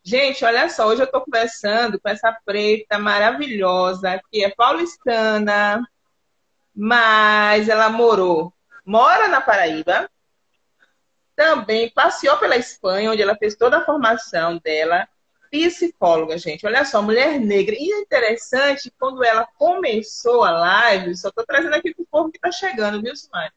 Gente, olha só, hoje eu estou conversando com essa preta maravilhosa, que é paulistana, mas ela mora na Paraíba, também passeou pela Espanha, onde ela fez toda a formação dela, psicóloga, gente. Olha só, mulher negra. E é interessante, quando ela começou a live, só estou trazendo aqui para o povo que está chegando, viu, Simone?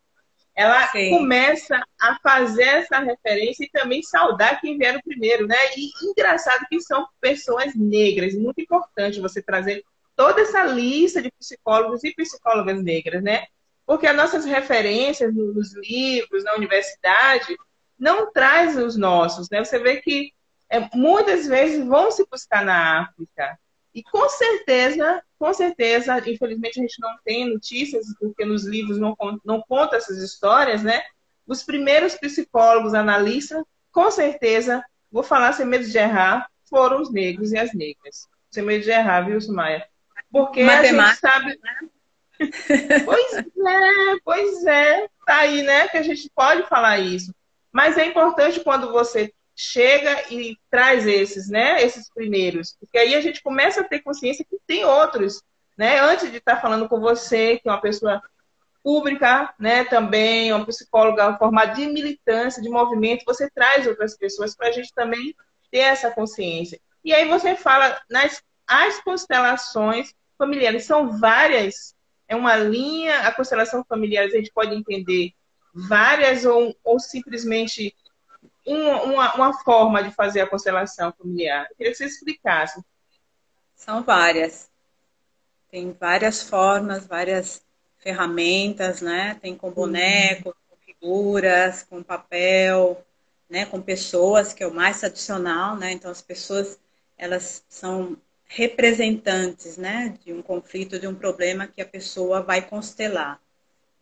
Ela Sim. começa a fazer essa referência e também saudar quem vieram primeiro, né? E engraçado que são pessoas negras, muito importante você trazer toda essa lista de psicólogos e psicólogas negras, né? Porque as nossas referências nos livros, na universidade, não traz os nossos, né? Você vê que muitas vezes vão se buscar na África. E com certeza, infelizmente a gente não tem notícias, porque nos livros não conta essas histórias, né? Os primeiros psicólogos, analistas, com certeza, vou falar sem medo de errar, foram os negros e as negras. Sem medo de errar, viu, Sumaya? Porque a gente Matemática. sabe. Pois é, tá aí, né? Que a gente pode falar isso. Mas é importante quando você chega e traz esses, né? Esses primeiros, porque aí a gente começa a ter consciência que tem outros, né? Antes de estar falando com você, que é uma pessoa pública, né? Também uma psicóloga formada de militância, de movimento, você traz outras pessoas para a gente também ter essa consciência. E aí você fala nas as constelações familiares, são várias, é uma linha, a constelação familiar a gente pode entender várias ou simplesmente uma forma de fazer a constelação familiar. Eu queria que você explicasse. São várias. Tem várias formas, várias ferramentas, né? Tem com Sim, boneco, com figuras, com papel, né? Com pessoas, que é o mais tradicional, né? Então as pessoas, elas são representantes, né? De um conflito, de um problema que a pessoa vai constelar.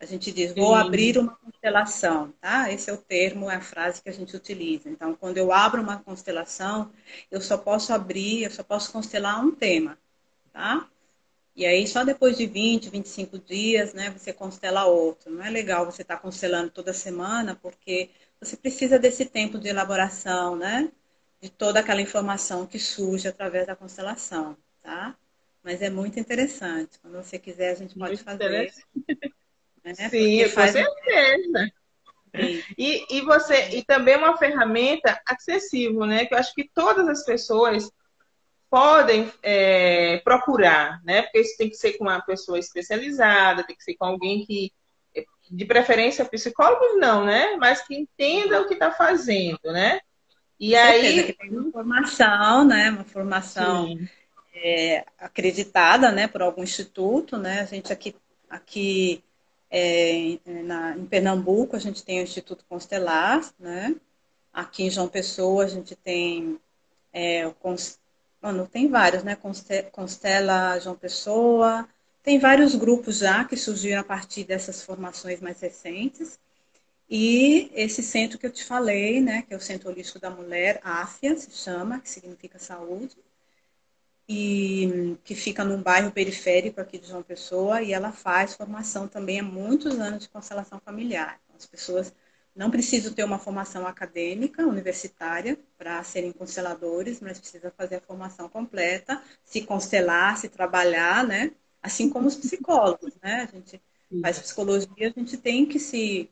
A gente diz, vou abrir sim, uma constelação, tá? Esse é o termo, é a frase que a gente utiliza. Então, quando eu abro uma constelação, eu só posso abrir, eu só posso constelar um tema, tá? E aí, só depois de 20, 25 dias, né, você constela outro. Não é legal você estar constelando toda semana, porque você precisa desse tempo de elaboração, né? De toda aquela informação que surge através da constelação, tá? Mas é muito interessante. Quando você quiser, a gente pode muito fazer, interessante. né? Porque Sim, com faz certeza. bem. E também uma ferramenta acessível, né? Que eu acho que todas as pessoas podem procurar, né? Porque isso tem que ser com uma pessoa especializada, tem que ser com alguém que, de preferência, psicólogos não, né? Mas que entenda o que está fazendo, né? E Com certeza aí, que tem uma formação, né? Uma formação sim, acreditada, né, por algum instituto, né? A gente aqui em Pernambuco a gente tem o Instituto Constelar, né? Aqui em João Pessoa a gente tem tem vários, né? Constela João Pessoa, tem vários grupos já que surgiram a partir dessas formações mais recentes. E esse centro que eu te falei, né, que é o Centro Holístico da Mulher, AFIA, se chama, que significa saúde, e que fica num bairro periférico aqui de João Pessoa, e ela faz formação também há muitos anos de constelação familiar. Então, as pessoas não precisam ter uma formação acadêmica, universitária, para serem consteladores, mas precisa fazer a formação completa, se constelar, se trabalhar, né? Assim como os psicólogos, né? A gente faz psicologia, a gente tem que se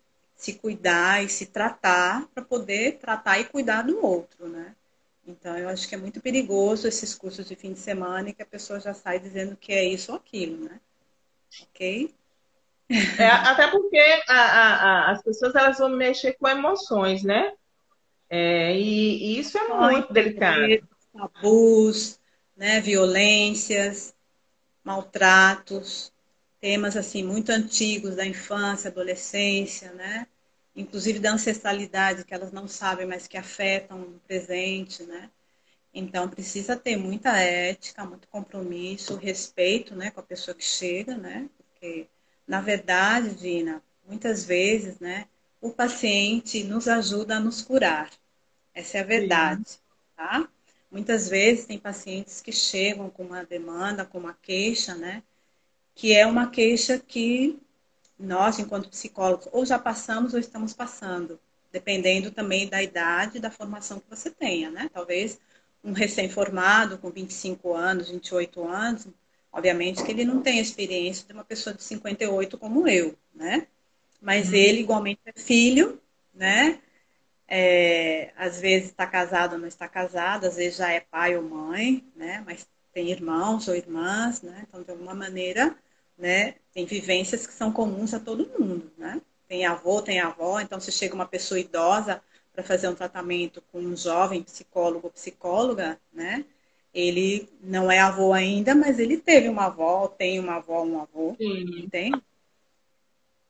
cuidar e se tratar para poder tratar e cuidar do outro, né? Então, eu acho que é muito perigoso esses cursos de fim de semana e que a pessoa já sai dizendo que é isso ou aquilo, né? Ok? até porque as pessoas elas vão mexer com emoções, né? E isso é Sonhos, muito delicado. segredos, tabus, né? Violências, maltratos, temas assim muito antigos da infância, adolescência, né? Inclusive da ancestralidade que elas não sabem, mas que afetam o presente, né? Então precisa ter muita ética, muito compromisso, respeito, né, com a pessoa que chega, né? Porque na verdade, Dina, muitas vezes, né, o paciente nos ajuda a nos curar. Essa é a verdade, Sim, tá? Muitas vezes tem pacientes que chegam com uma demanda, com uma queixa, né, que é uma queixa que nós, enquanto psicólogos, ou já passamos ou estamos passando, dependendo também da idade e da formação que você tenha, né? Talvez um recém-formado com 25 anos, 28 anos, obviamente que ele não tem a experiência de uma pessoa de 58 como eu, né? Mas ele igualmente é filho, né? Às vezes está casado ou não está casado, às vezes já é pai ou mãe, né? Mas tem irmãos ou irmãs, né? Então, de alguma maneira, né? Tem vivências que são comuns a todo mundo, né? Tem avô, tem avó, então se chega uma pessoa idosa para fazer um tratamento com um jovem psicólogo ou psicóloga, né? Ele não é avô ainda, mas ele teve uma avó, tem uma avó, um avô, Sim. entende?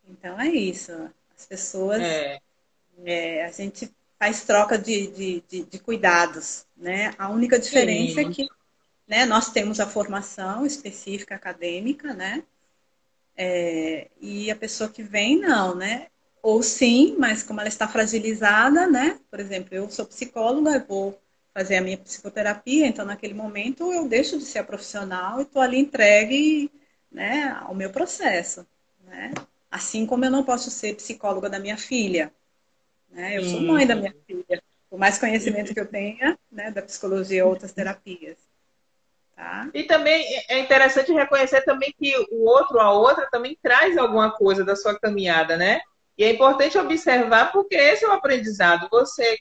Então é isso. As pessoas, É. a gente faz troca de cuidados, né? A única diferença é Sim. que, né, nós temos a formação específica acadêmica, né? E a pessoa que vem, não, né? Ou sim, mas como ela está fragilizada, né? Por exemplo, eu sou psicóloga, eu vou fazer a minha psicoterapia, então naquele momento eu deixo de ser a profissional e estou ali entregue, né, ao meu processo, né? Assim como eu não posso ser psicóloga da minha filha, né? Eu sou mãe da minha Sim. filha, por mais conhecimento que eu tenha, né, da psicologia e outras terapias, tá? E também é interessante reconhecer também que o outro, a outra, também traz alguma coisa da sua caminhada, né? E é importante observar porque esse é o aprendizado. Você,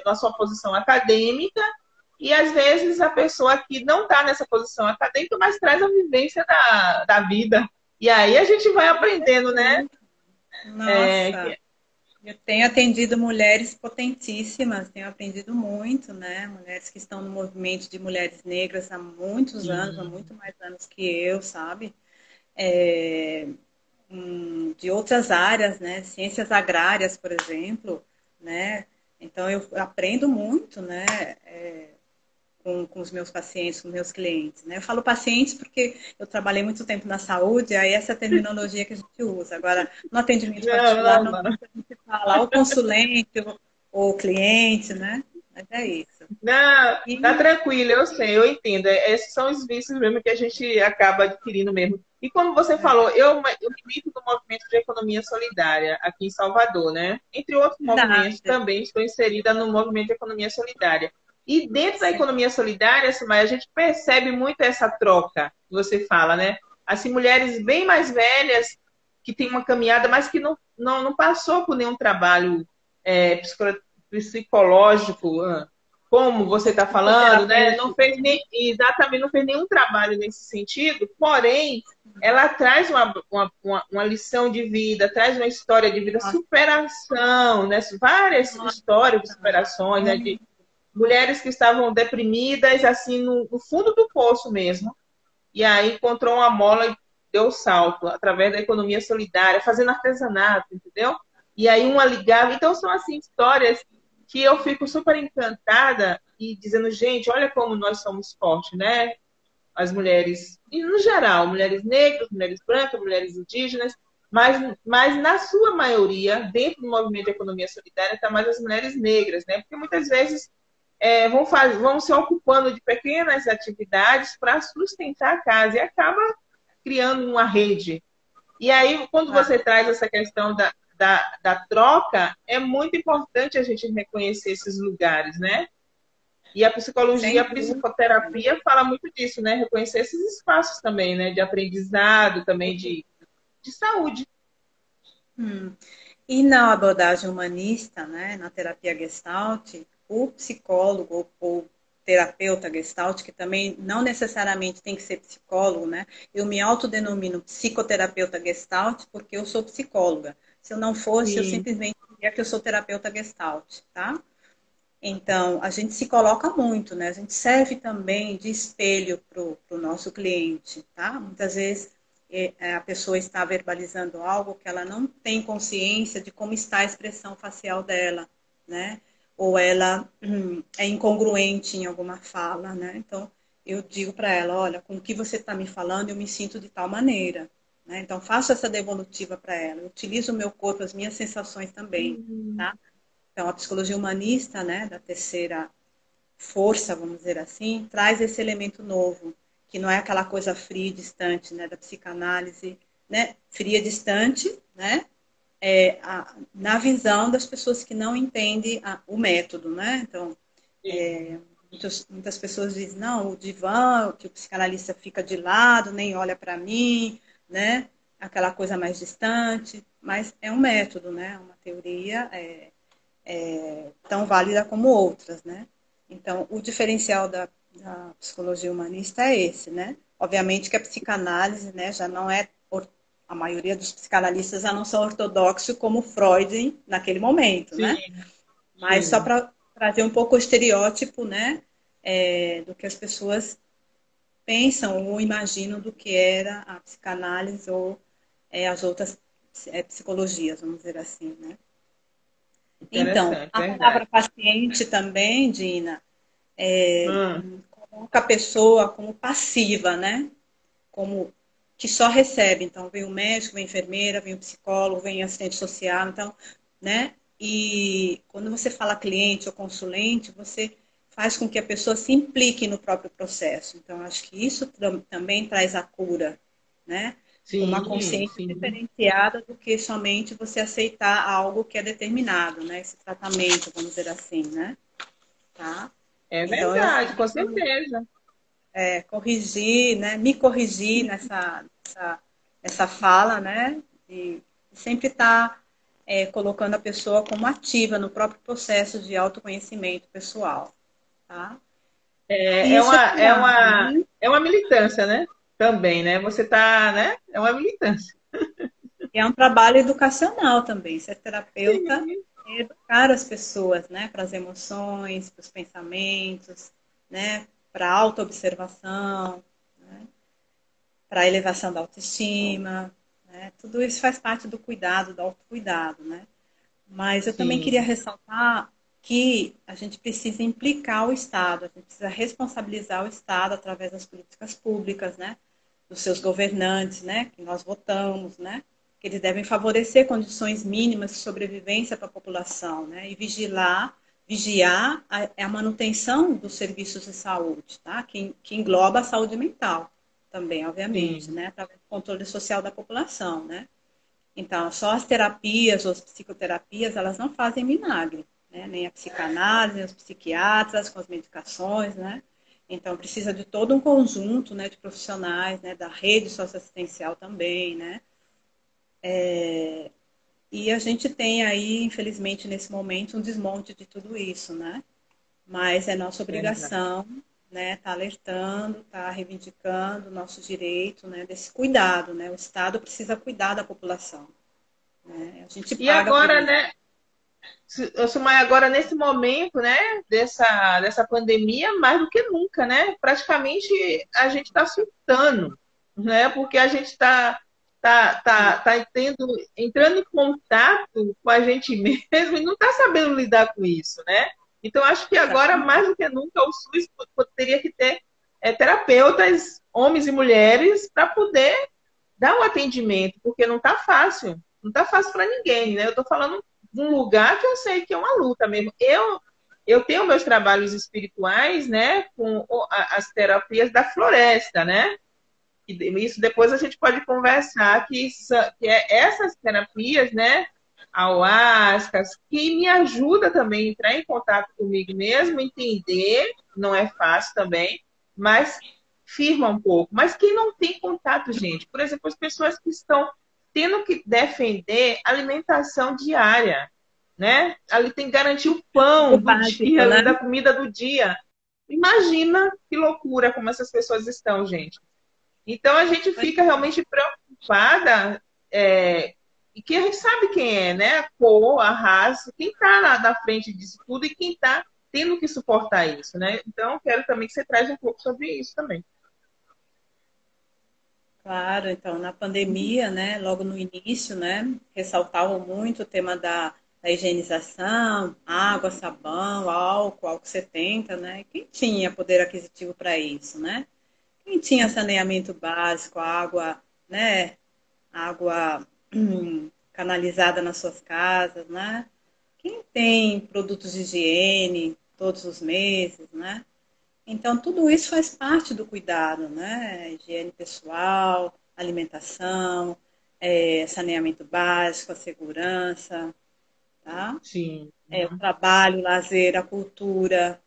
na sua posição acadêmica, e às vezes a pessoa que não está nessa posição acadêmica, mas traz a vivência da vida. E aí a gente vai aprendendo, né? É, Nossa, eu tenho atendido mulheres potentíssimas, tenho aprendido muito, né? Mulheres que estão no movimento de mulheres negras há muitos anos, há muito mais anos que eu, sabe? É, de outras áreas, né? Ciências agrárias, por exemplo, né? Então eu aprendo muito, né? Com os meus pacientes, com os meus clientes, né? Eu falo pacientes porque eu trabalhei muito tempo na saúde, aí essa é a terminologia que a gente usa. Agora, no atendimento particular, não, não não. a gente fala o consulente ou o cliente, né? Mas é isso. Não, tá E, tranquilo, eu sei, eu entendo. Esses são os vícios mesmo que a gente acaba adquirindo mesmo. E como você falou, eu milito no movimento de economia solidária aqui em Salvador, né? Entre outros movimentos, verdade. também estou inserida no movimento de economia solidária. E dentro da Sim. economia solidária, Sumaya, a gente percebe muito essa troca que você fala, né? Assim, mulheres bem mais velhas que têm uma caminhada, mas que não passou por nenhum trabalho psicológico, como você está falando, né? Não Psicoterapêutico. fez nem, exatamente, não fez nenhum trabalho nesse sentido, porém, ela traz uma lição de vida, traz uma história de vida, Nossa, superação, né? Várias histórias de superações, né? De muito. mulheres que estavam deprimidas, assim, no fundo do poço mesmo, e aí encontrou uma mola e deu o salto, através da economia solidária, fazendo artesanato, entendeu? E aí uma ligava. Então são assim histórias que eu fico super encantada e dizendo, gente, olha como nós somos fortes, né? As mulheres, e no geral, mulheres negras, mulheres brancas, mulheres indígenas, mas na sua maioria, dentro do movimento de economia solidária, está mais as mulheres negras, né? Porque muitas vezes vão se ocupando de pequenas atividades para sustentar a casa e acaba criando uma rede. E aí, quando Ah, você traz essa questão da troca, é muito importante a gente reconhecer esses lugares, né? E a psicologia, sem a dúvida. psicoterapia fala muito disso, né? Reconhecer esses espaços também, né? De aprendizado, também de saúde. Hum. E na abordagem humanista, né, na terapia Gestalt, o psicólogo ou terapeuta Gestalt, que também não necessariamente tem que ser psicólogo, né? Eu me autodenomino psicoterapeuta Gestalt porque eu sou psicóloga. Se eu não fosse, eu Sim. simplesmente diria que eu sou terapeuta Gestalt, tá? Então, a gente se coloca muito, né? A gente serve também de espelho para o nosso cliente, tá? Muitas vezes a pessoa está verbalizando algo que ela não tem consciência de como está a expressão facial dela, né? Ou ela é incongruente em alguma fala, né? Então, eu digo para ela, olha, com o que você está me falando, eu me sinto de tal maneira, né? Então, faço essa devolutiva para ela. Eu utilizo o meu corpo, as minhas sensações também, tá? Então, a psicologia humanista, né, da terceira força, vamos dizer assim, traz esse elemento novo, que não é aquela coisa fria e distante, né, da psicanálise, né, fria e distante, né, na visão das pessoas que não entendem o método, né? Então, Sim. Muitas pessoas dizem, não, o divã, que o psicanalista fica de lado, nem olha para mim, né? Aquela coisa mais distante, mas é um método, né? Uma teoria tão válida como outras, né? Então, o diferencial da psicologia humanista é esse, né? Obviamente que a psicanálise, né, já não é, a maioria dos psicanalistas já não são ortodoxos como Freud naquele momento, né? Sim, Mas só sim. para trazer um pouco o estereótipo, né, do que as pessoas pensam ou imaginam do que era a psicanálise ou as outras psicologias, vamos dizer assim, né? Então, Interessante, a verdade. palavra paciente também, Dina, Hum, coloca a pessoa como passiva, né? Como que só recebe. Então, vem o médico, vem a enfermeira, vem o psicólogo, vem o assistente social, então, né? E quando você fala cliente ou consulente, você faz com que a pessoa se implique no próprio processo. Então, acho que isso também traz a cura, né? Uma sim, consciência sim. diferenciada do que somente você aceitar algo que é determinado, né? Esse tratamento, vamos dizer assim, né? Tá? É Então, eu verdade, com certeza. corrigir, né? Me corrigir nessa fala, né? E sempre estar colocando a pessoa como ativa no próprio processo de autoconhecimento pessoal, tá? É, E é isso é uma, é cuidado, uma, né? é uma militância, né? Também, né? Você tá, né? É uma militância. E é um trabalho educacional também. Ser terapeuta Sim, é educar as pessoas, né? Para as emoções, para os pensamentos, né? Para a autoobservação, né? Para a elevação da autoestima, né? Tudo isso faz parte do cuidado, do autocuidado, né? Mas eu também queria sim, ressaltar que a gente precisa implicar o Estado, a gente precisa responsabilizar o Estado através das políticas públicas, né? Dos seus governantes, né? Que nós votamos, né? Que eles devem favorecer condições mínimas de sobrevivência para a população, né? E vigiar a manutenção dos serviços de saúde, tá? Que engloba a saúde mental também, obviamente, sim. né? Através do controle social da população, né? Então, só as terapias ou as psicoterapias, elas não fazem milagre, né? Nem a psicanálise, nem os psiquiatras com as medicações, né? Então, precisa de todo um conjunto, né, de profissionais, né, da rede socioassistencial também, né? E a gente tem aí, infelizmente, nesse momento, um desmonte de tudo isso, né? Mas é nossa Verdade. obrigação, né, tá alertando, tá reivindicando o nosso direito, né, desse cuidado, né? O Estado precisa cuidar da população, né? A gente E paga por agora, isso. né? Sumai, agora nesse momento, né? Dessa pandemia, mais do que nunca, né? Praticamente a gente está surtando, né? Porque a gente tá entrando em contato com a gente mesmo e não está sabendo lidar com isso, né? Então, acho que agora, Exatamente. mais do que nunca, o SUS teria que ter terapeutas, homens e mulheres, para poder dar um atendimento, porque não está fácil. Não está fácil para ninguém, né? Eu estou falando de um lugar que eu sei que é uma luta mesmo. Eu tenho meus trabalhos espirituais, né, com as terapias da floresta, né? Isso depois a gente pode conversar, que é essas terapias, né, ayahuascas, que me ajuda também a entrar em contato comigo mesmo, entender, não é fácil também, mas firma um pouco. Mas quem não tem contato, gente, por exemplo, as pessoas que estão tendo que defender alimentação diária, né? Ali tem que garantir o O pão do básico, dia, né? da comida do dia. Imagina que loucura como essas pessoas estão, gente. Então a gente fica realmente preocupada, e que a gente sabe quem é, né? A cor, a raça, quem está na frente disso tudo e quem está tendo que suportar isso, né? Então quero também que você traz um pouco sobre isso também. Claro, então, na pandemia, né, logo no início, né, ressaltavam muito o tema da higienização, água, sabão, álcool 70, né? Quem tinha poder aquisitivo para isso, né? Quem tinha saneamento básico, água, né, água canalizada nas suas casas, né? Quem tem produtos de higiene todos os meses, né? Então, tudo isso faz parte do cuidado, né? Higiene pessoal, alimentação, saneamento básico, a segurança, tá? Sim. O trabalho, o lazer, a cultura,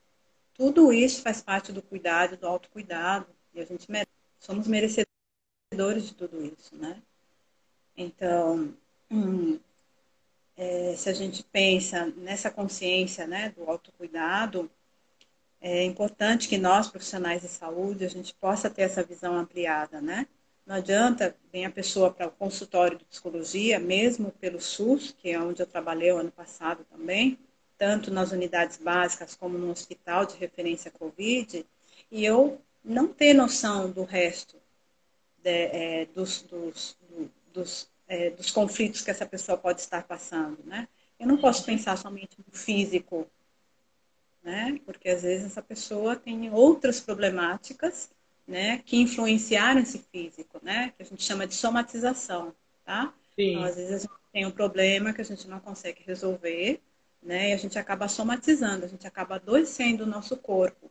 Tudo isso faz parte do cuidado, do autocuidado, e a gente somos merecedores de tudo isso, né? Então, se a gente pensa nessa consciência, né, do autocuidado, é importante que nós, profissionais de saúde, a gente possa ter essa visão ampliada, né? Não adianta vir a pessoa para o consultório de psicologia, mesmo pelo SUS, que é onde eu trabalhei o ano passado também, tanto nas unidades básicas como no hospital de referência COVID, e eu não ter noção do resto dos conflitos que essa pessoa pode estar passando, né? Eu não posso pensar somente no físico, né? Porque às vezes essa pessoa tem outras problemáticas, né, que influenciaram esse físico, né? Que a gente chama de somatização, tá? Então, Sim. às vezes a gente tem um problema que a gente não consegue resolver, né? E a gente acaba somatizando, a gente acaba adoecendo o nosso corpo,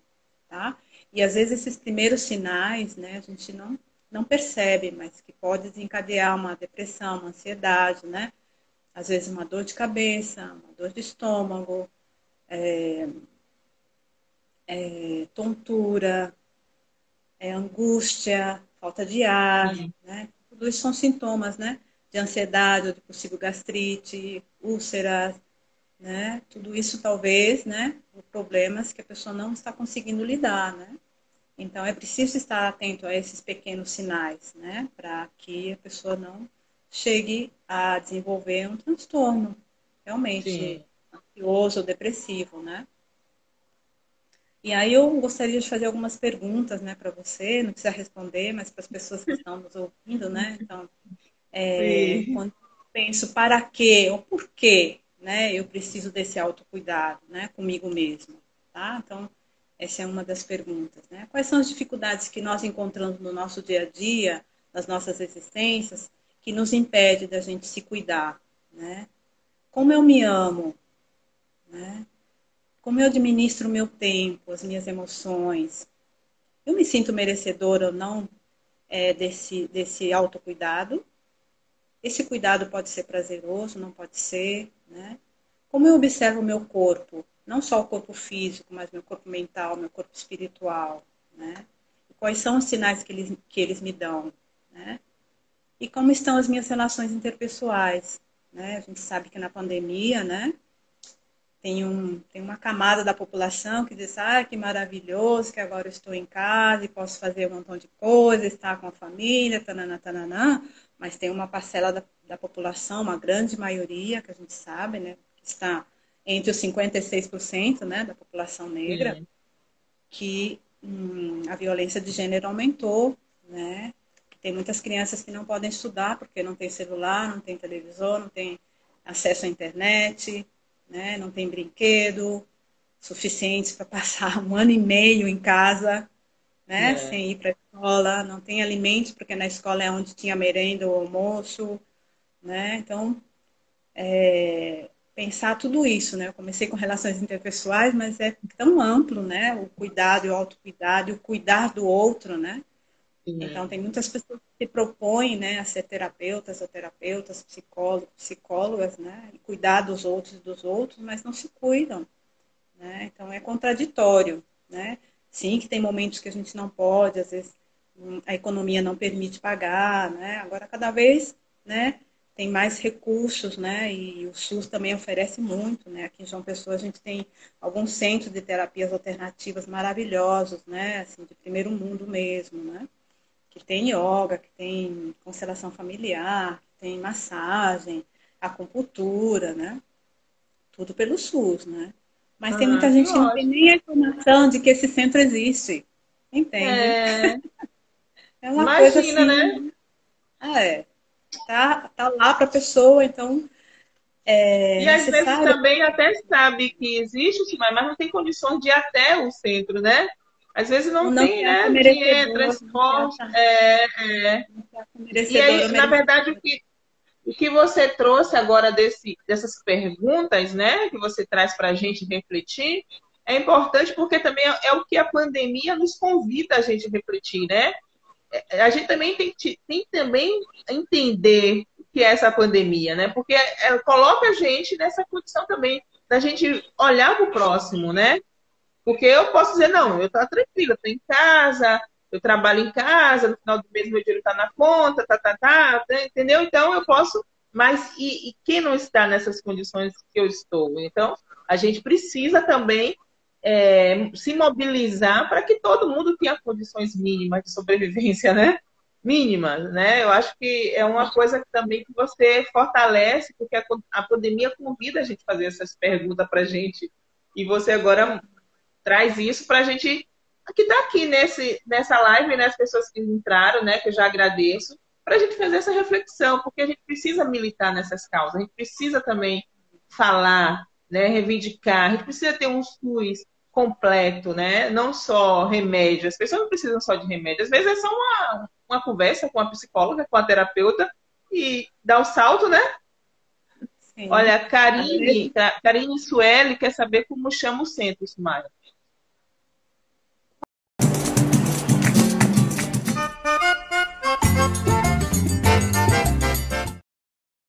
tá? E às vezes esses primeiros sinais, né, a gente não percebe, mas que pode desencadear uma depressão, uma ansiedade, né? Às vezes uma dor de cabeça, uma dor de estômago, tontura, angústia, falta de ar, Sim. né? Tudo isso são sintomas, né? De ansiedade, ou de possível gastrite, úlceras, né? Tudo isso talvez, né? Problemas que a pessoa não está conseguindo lidar, né? Então é preciso estar atento a esses pequenos sinais, né? Para que a pessoa não chegue a desenvolver um transtorno realmente Sim. ansioso ou depressivo, né? E aí eu gostaria de fazer algumas perguntas, né, para você, não precisa responder, mas para as pessoas que estão nos ouvindo, né? Então, Sim. quando eu penso para quê ou por quê, né, eu preciso desse autocuidado, né, comigo mesmo, tá? Então, essa é uma das perguntas, né? Quais são as dificuldades que nós encontramos no nosso dia a dia, nas nossas existências, que nos impede da gente se cuidar, né? Como eu me amo, né? Como eu administro o meu tempo, as minhas emoções. Eu me sinto merecedora ou não desse autocuidado. Esse cuidado pode ser prazeroso, não pode ser, né? Como eu observo o meu corpo, não só o corpo físico, mas meu corpo mental, meu corpo espiritual, né? E quais são os sinais que eles me dão, né? E como estão as minhas relações interpessoais, né? A gente sabe que na pandemia, né? Tem uma camada da população que diz, ah, que maravilhoso, que agora eu estou em casa e posso fazer um montão de coisas, estar com a família, tananã, tananã. Mas tem uma parcela da população, uma grande maioria, que a gente sabe, né, que está entre os 56%, né, da população negra, Sim. que a violência de gênero aumentou, né? Tem muitas crianças que não podem estudar porque não tem celular, não tem televisor, não tem acesso à internet, né? Não tem brinquedo suficientes para passar um ano e meio em casa, né? É. Sem ir para a escola, não tem alimentos porque na escola é onde tinha merenda ou almoço, né? Então, pensar tudo isso, né? Eu comecei com relações interpessoais, mas é tão amplo, né? O cuidado e o autocuidado, e o cuidar do outro, né? Então, Sim. tem muitas pessoas que se propõem, né, a ser terapeutas ou terapeutas, psicólogos, psicólogas, né? E cuidar dos outros, mas não se cuidam, né? Então, é contraditório, né? Sim, que tem momentos que a gente não pode, às vezes a economia não permite pagar, né? Agora, cada vez, né, tem mais recursos, né? E o SUS também oferece muito, né? Aqui em João Pessoa a gente tem alguns centros de terapias alternativas maravilhosos, né? Assim, de primeiro mundo mesmo, né? Que tem yoga, que tem constelação familiar, que tem massagem, acupuntura, né? Tudo pelo SUS, né? Mas tem Ah, muita que gente que não tem ótimo. nem a informação de que esse centro existe, entende? É, É uma coisa imagina, né? assim, é, tá lá para a pessoa, então é E às vezes necessário. também até sabe que existe, sim, mas não tem condições de ir até o centro, né? Às vezes Ou não não tem, se acha né? Dinheiro, merecedor, transporte. É. não se acha E merecedor ou aí, na verdade, merecedora. o que você trouxe agora dessas perguntas, né, que você traz para a gente refletir, é importante porque também é o que a pandemia nos convida a gente a refletir, né? A gente também tem também entender o que é essa pandemia, né? Porque coloca a gente nessa condição também da gente olhar para o próximo, né? Porque eu posso dizer, não, eu estou tranquila, estou em casa, eu trabalho em casa, no final do mês meu dinheiro está na conta, entendeu? Então eu posso, mas e quem não está nessas condições que eu estou? Então, a gente precisa também se mobilizar para que todo mundo tenha condições mínimas de sobrevivência, né? Mínimas, né? Eu acho que é uma coisa que também que você fortalece, porque a pandemia convida a gente a fazer essas perguntas para a gente. E você agora traz isso para a gente que está aqui nessa live, né, as pessoas que entraram, né, que eu já agradeço, para a gente fazer essa reflexão, porque a gente precisa militar nessas causas, a gente precisa também falar, né, reivindicar, a gente precisa ter um SUS completo, né, não só remédio, as pessoas não precisam só de remédio, às vezes é só uma conversa com a psicóloga, com a terapeuta, e dá o salto, né? Sim. Olha, Às vezes, Karine Sueli quer saber como chama o centro, Sumara.